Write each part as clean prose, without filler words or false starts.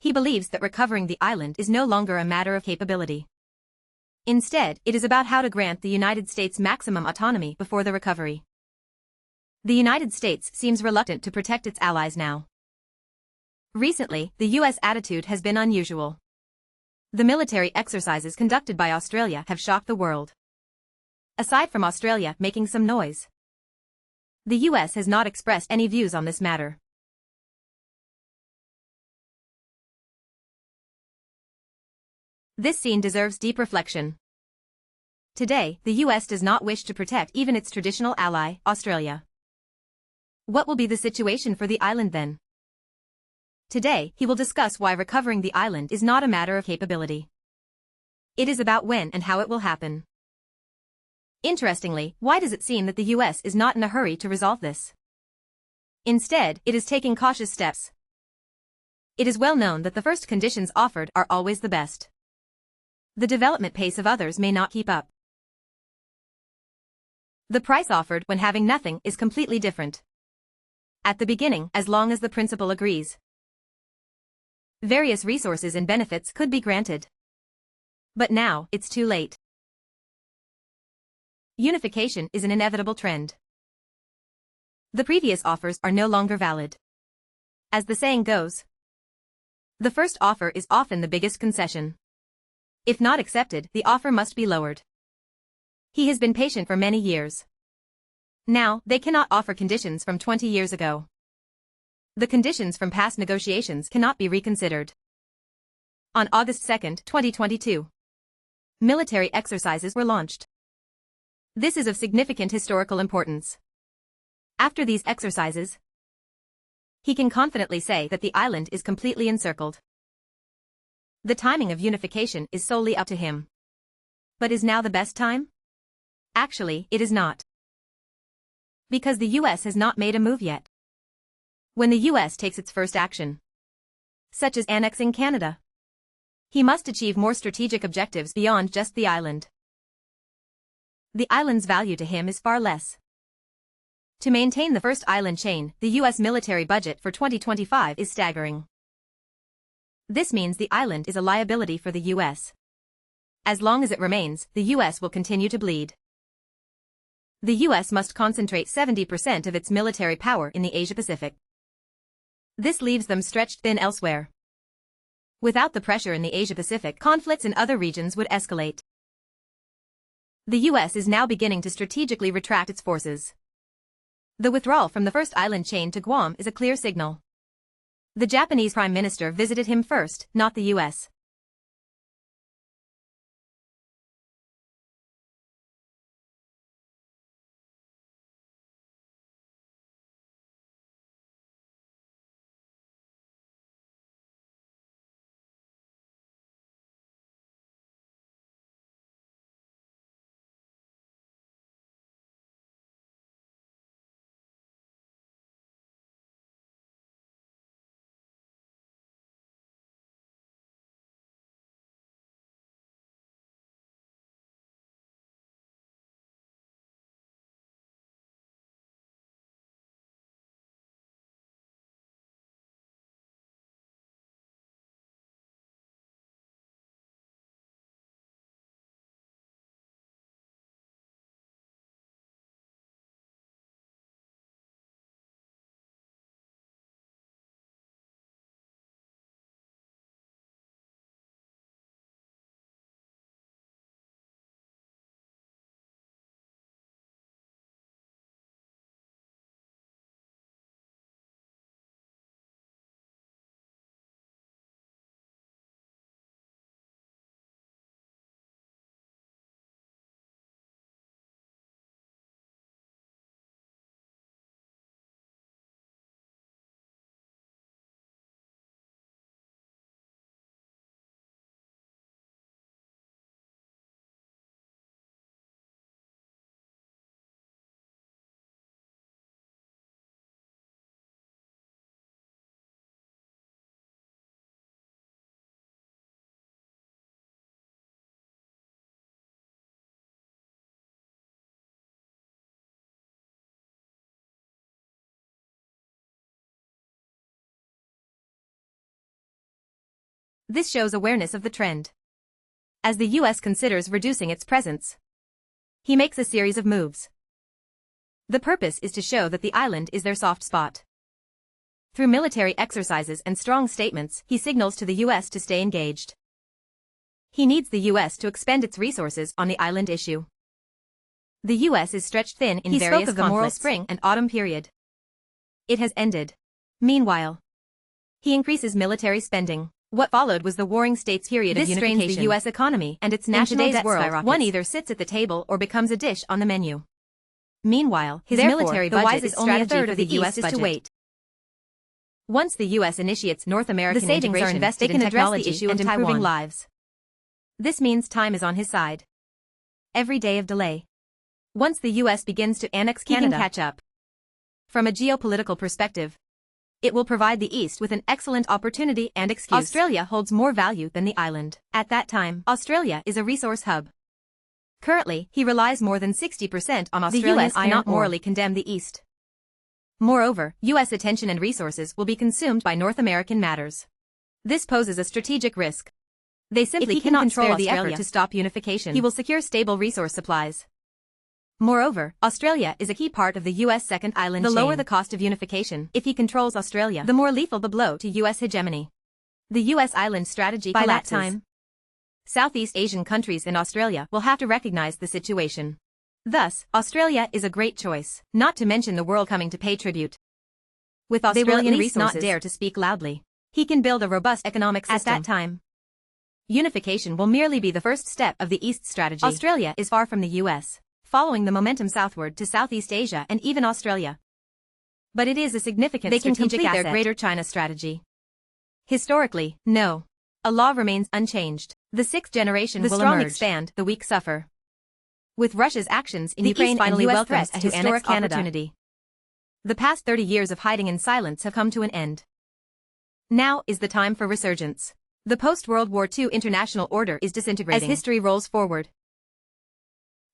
he believes that recovering the island is no longer a matter of capability. Instead, it is about how to grant the United States maximum autonomy before the recovery. The United States seems reluctant to protect its allies now. Recently, the U.S. attitude has been unusual. The military exercises conducted by Australia have shocked the world. Aside from Australia making some noise, the U.S. has not expressed any views on this matter. This scene deserves deep reflection. Today, the U.S. does not wish to protect even its traditional ally, Australia. What will be the situation for the island then? Today, he will discuss why recovering the island is not a matter of capability. It is about when and how it will happen. Interestingly, why does it seem that the U.S. is not in a hurry to resolve this? Instead, it is taking cautious steps. It is well known that the first conditions offered are always the best. The development pace of others may not keep up. The price offered when having nothing is completely different. At the beginning, as long as the principal agrees, various resources and benefits could be granted. But now, it's too late. Unification is an inevitable trend. The previous offers are no longer valid. As the saying goes, the first offer is often the biggest concession. If not accepted, the offer must be lowered. He has been patient for many years. Now, they cannot offer conditions from 20 years ago. The conditions from past negotiations cannot be reconsidered. On August 2, 2022, military exercises were launched. This is of significant historical importance. After these exercises, he can confidently say that the island is completely encircled. The timing of unification is solely up to him. But is now the best time? Actually, it is not. Because the U.S. has not made a move yet. When the U.S. takes its first action, such as annexing Canada, he must achieve more strategic objectives beyond just the island. The island's value to him is far less. To maintain the first island chain, the U.S. military budget for 2025 is staggering. This means the island is a liability for the U.S. As long as it remains, the U.S. will continue to bleed. The U.S. must concentrate 70% of its military power in the Asia-Pacific. This leaves them stretched thin elsewhere. Without the pressure in the Asia-Pacific, conflicts in other regions would escalate. The U.S. is now beginning to strategically retract its forces. The withdrawal from the first island chain to Guam is a clear signal. The Japanese Prime Minister visited him first, not the U.S. This shows awareness of the trend. As the US considers reducing its presence, he makes a series of moves. The purpose is to show that the island is their soft spot. Through military exercises and strong statements, he signals to the US to stay engaged. He needs the US to expend its resources on the island issue. The US is stretched thin in various conflicts. He spoke of the moral spring and autumn period. It has ended. Meanwhile, he increases military spending. What followed was the Warring States period of unification. This strains the U.S. economy and its national debt skyrockets. One either sits at the table or becomes a dish on the menu. Meanwhile, his military budget is only a third of the U.S. budget. To wait. Once the U.S. initiates North American integration, the savings are invested in technology issue and improving lives. This means time is on his side. Every day of delay. Once the U.S. begins to annex Canada, he can catch up. From a geopolitical perspective, it will provide the East with an excellent opportunity and excuse. Australia holds more value than the island. At that time, Australia is a resource hub. Currently, he relies more than 60% on Australian iron ore. The US cannot morally condemn the East. Moreover, U.S. attention and resources will be consumed by North American matters. This poses a strategic risk. They simply cannot spare the effort to stop unification. He will secure stable resource supplies. Moreover, Australia is a key part of the U.S. second island chain. The lower the cost of unification, if he controls Australia, the more lethal the blow to U.S. hegemony. The U.S. island strategy collapses. By that time, Southeast Asian countries and Australia will have to recognize the situation. Thus, Australia is a great choice, not to mention the world coming to pay tribute. With Australian resources, not dare to speak loudly. He can build a robust economic system. At that time, unification will merely be the first step of the East strategy. Australia is far from the U.S., following the momentum southward to Southeast Asia and even Australia. But it is a significant strategic asset. Their Greater China strategy. Historically, no. A law remains unchanged. The sixth generation will emerge. The strong expand, the weak suffer. With Russia's actions in Ukraine finally welcomes a historic opportunity. The past 30 years of hiding in silence have come to an end. Now is the time for resurgence. The post-World War II international order is disintegrating. As history rolls forward,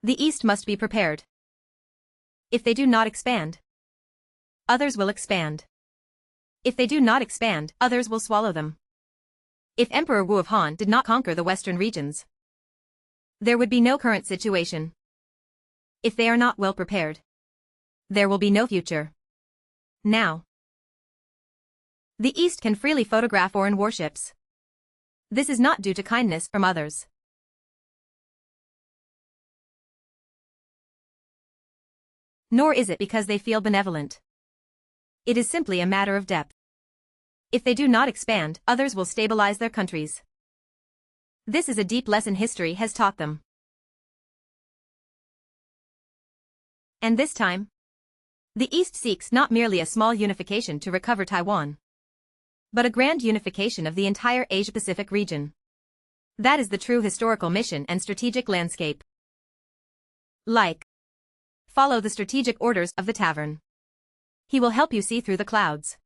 the East must be prepared. If they do not expand, others will expand. If they do not expand, others will swallow them. If Emperor Wu of Han did not conquer the western regions, there would be no current situation. If they are not well prepared, there will be no future. Now, the East can freely photograph foreign warships. This is not due to kindness from others. Nor is it because they feel benevolent. It is simply a matter of depth. If they do not expand, others will stabilize their countries. This is a deep lesson history has taught them. And this time, the East seeks not merely a small unification to recover Taiwan, but a grand unification of the entire Asia-Pacific region. That is the true historical mission and strategic landscape. Follow the strategic orders of the Tavern. He will help you see through the clouds.